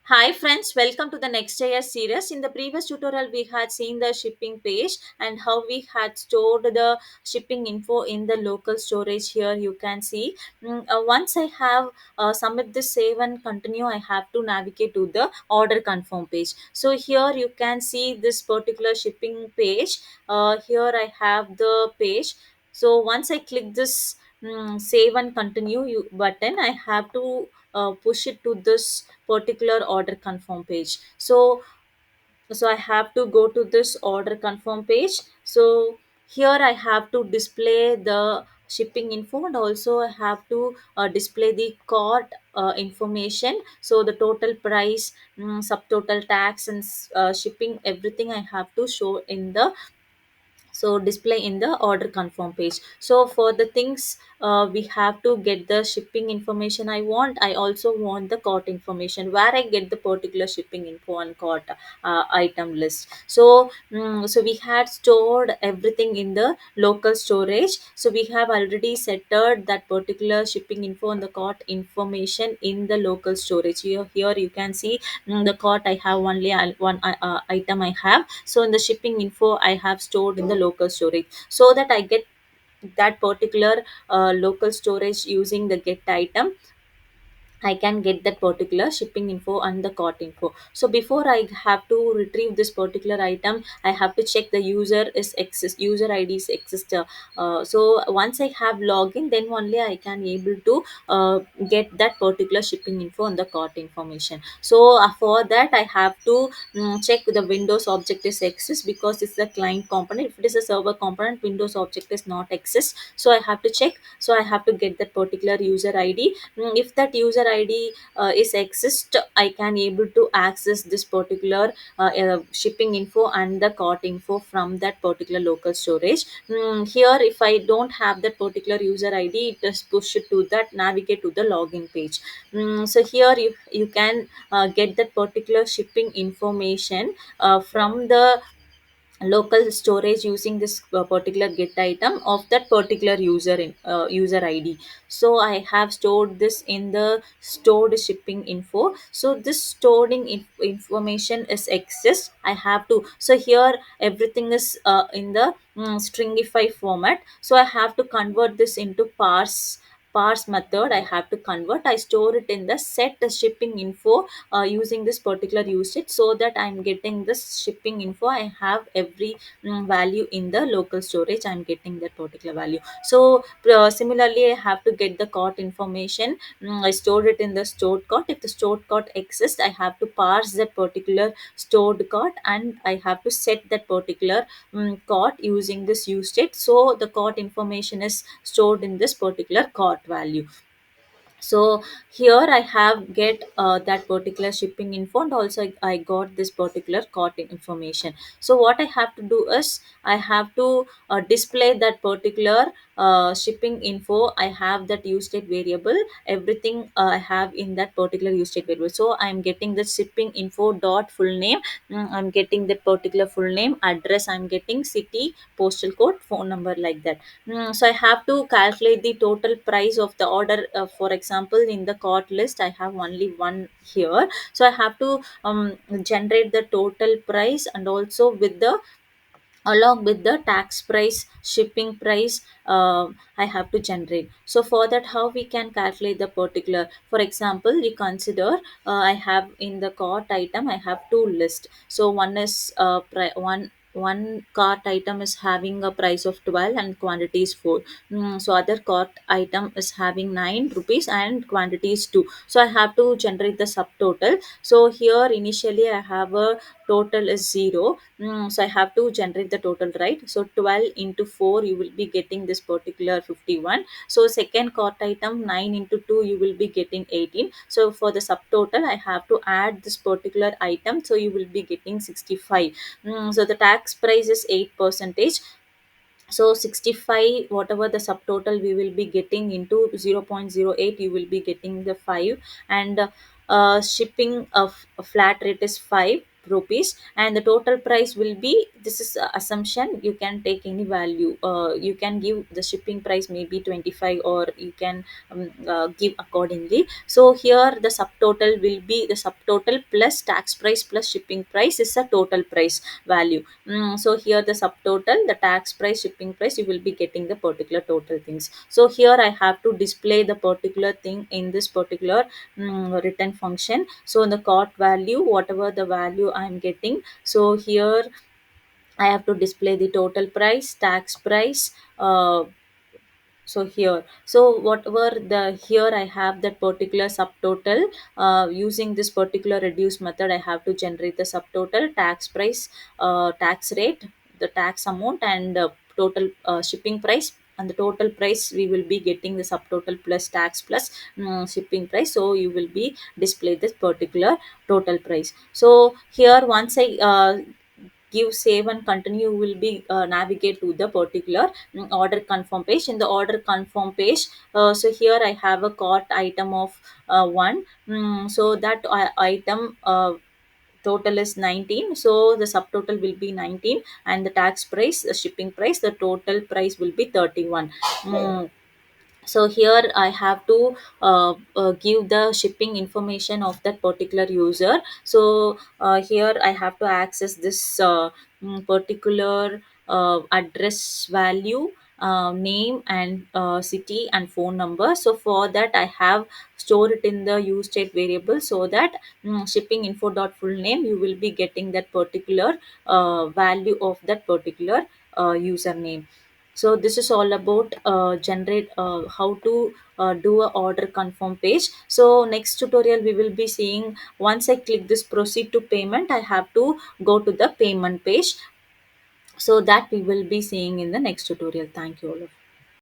Hi friends, welcome to the next JS series. In the previous tutorial, we had seen the shipping page and how we had stored the shipping info in the local storage. Here you can see. Once I have submit this save and continue, I have to navigate to the order confirm page. So here you can see this particular shipping page. Here I have the page. So once I click this save and continue button, I have to push it to this particular order confirm page. So I have to go to this order confirm page. So here I have to display the shipping info, and also I have to display the cart information. So the total price, subtotal tax, and shipping, everything I have to show in the display in the order confirm page. So for the things, we have to get the shipping information. I also want the cart information, where I get the particular shipping info and cart item list. So we had stored everything in the local storage. So we have already settled that particular shipping info and the cart information in the local storage. Here you can see, the cart I have only one item I have. So in the shipping info I have stored in the local storage, so that I get that particular local storage using the get item. I can get that particular shipping info and the cart info. So before I have to retrieve this particular item, I have to check the user ID is exist. So once I have login, then only I can able to get that particular shipping info and the cart information. So for that I have to check the Windows object is exist, because it's the client component. If it is a server component, Windows object is not exist. So I have to check. So I have to get that particular user ID. If that user ID is exist, I can able to access this particular shipping info and the cart info from that particular local storage. Here if I don't have that particular user ID, it just push it to that navigate to the login page. So here you can get that particular shipping information from the local storage using this particular get item of that particular user ID. So I have stored this in the stored shipping info. So this storing information is exist, I have to. So here everything is in the stringify format. So I have to convert this into parse method. I have to convert. I store it in the set shipping info using this particular usage, so that I'm getting this shipping info. I have every value in the local storage. I'm getting that particular value. So similarly, I have to get the cart information. I stored it in the stored cart. If the stored cart exists, I have to parse that particular stored cart, and I have to set that particular cart using this usage. So the cart information is stored in this particular cart value. So here I have get that particular shipping info, and also I got this particular cart information. So what I have to do is I have to display that particular shipping info. I have that use state variable, everything I have in that particular use state variable. So I'm getting the shipping info dot full name. I'm getting that particular full name, address, I'm getting city, postal code, phone number, like that. So I have to calculate the total price of the order. For example, in the cart list, I have only one here. So I have to generate the total price, and also with the along with the tax price, shipping price, I have to generate. So for that, how we can calculate the particular? For example, you consider, I have in the cart item, I have two list. So one is one cart item is having a price of 12 and quantity is 4. So other cart item is having 9 rupees and quantity is 2. So I have to generate the subtotal. So here initially I have a total is 0. So I have to generate the total, right? So 12 into 4, you will be getting this particular 51. So second cart item, 9 into 2, you will be getting 18. So for the subtotal, I have to add this particular item. So you will be getting 65. So the tax price is 8 percentage. So 65, whatever the subtotal we will be getting into 0.08, you will be getting the 5. And shipping of a flat rate is 5 rupees, and the total price will be, this is assumption, you can take any value, you can give the shipping price maybe 25, or you can give accordingly. So here the subtotal will be the subtotal plus tax price plus shipping price is a total price value. So here the subtotal, the tax price, shipping price, you will be getting the particular total things. So here I have to display the particular thing in this particular return function. So in the cart value, whatever the value I am getting, so here I have to display the total price, tax price, so here, so whatever the, here I have that particular subtotal, using this particular reduce method, I have to generate the subtotal, tax price, tax rate, the tax amount, and total shipping price. And the total price we will be getting the subtotal plus tax plus shipping price, so you will be display this particular total price. So here once I give save and continue, you will be navigate to the particular order confirm page. In the order confirm page, so here I have a cart item of one. So that item total is 19, so the subtotal will be 19, and the tax price, the shipping price, the total price will be 31. Mm, so here I have to give the shipping information of that particular user. So here I have to access this particular address value, name, and city and phone number. So for that I have stored it in the use state variable, so that shipping info dot full name, you will be getting that particular value of that particular username. So this is all about generate how to do a order confirm page. So next tutorial we will be seeing, once I click this proceed to payment, I have to go to the payment page. So that we will be seeing in the next tutorial. Thank you all of